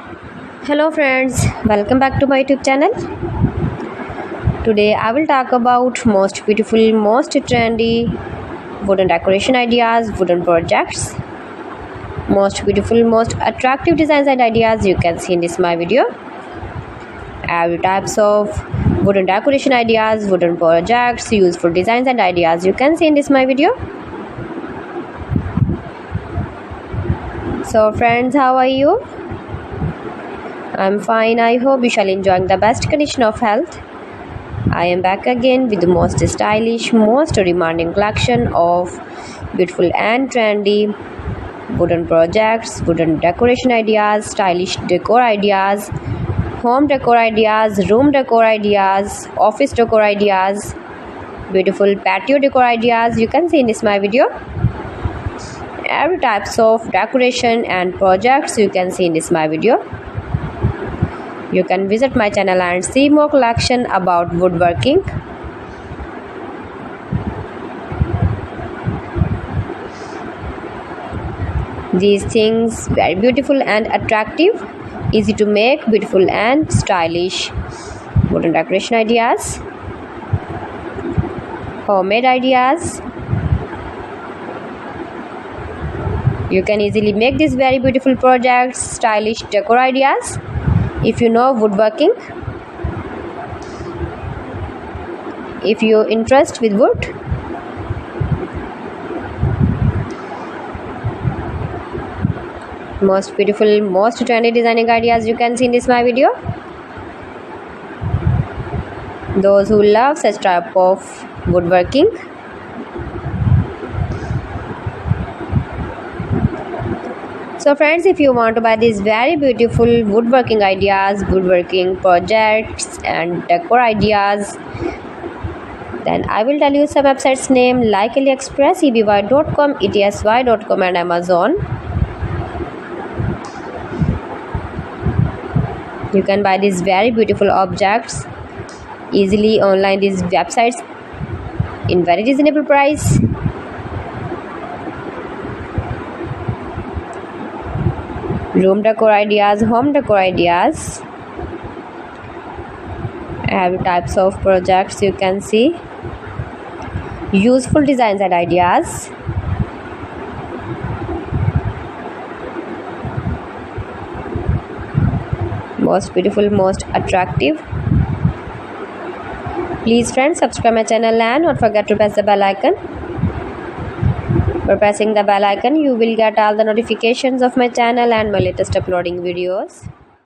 Hello friends, welcome back to my YouTube channel. Today I will talk about most beautiful, most trendy wooden decoration ideas, wooden projects, most beautiful, most attractive designs and ideas you can see in this my video. Every types of wooden decoration ideas, wooden projects, useful designs and ideas you can see in this my video. So friends, how are you? I'm fine. I hope you shall enjoying the best condition of health. I am back again with the most stylish, most demanding collection of beautiful and trendy wooden projects, wooden decoration ideas, stylish decor ideas, home decor ideas, room decor ideas, office decor ideas, beautiful patio decor ideas you can see in this my video. Every types of decoration and projects you can see in this my video. You can visit my channel and see more collection about woodworking. These things very beautiful and attractive, easy to make, beautiful and stylish wooden decoration ideas, homemade ideas. You can easily make these very beautiful projects, stylish decor ideas. If you know woodworking, if you interest with wood, most beautiful, most trendy designing ideas you can see in this my video. Those who love such type of woodworking, so friends, if you want to buy these very beautiful woodworking ideas, woodworking projects and decor ideas, then I will tell you some websites name like AliExpress, eby.com, etsy.com and Amazon. You can buy these very beautiful objects easily online, these websites in very reasonable price. Room decor ideas, home decor ideas, every types of projects you can see, useful designs and ideas, most beautiful, most attractive. Please friends, subscribe my channel and don't forget to press the bell icon. For pressing the bell icon, you will get all the notifications of my channel and my latest uploading videos.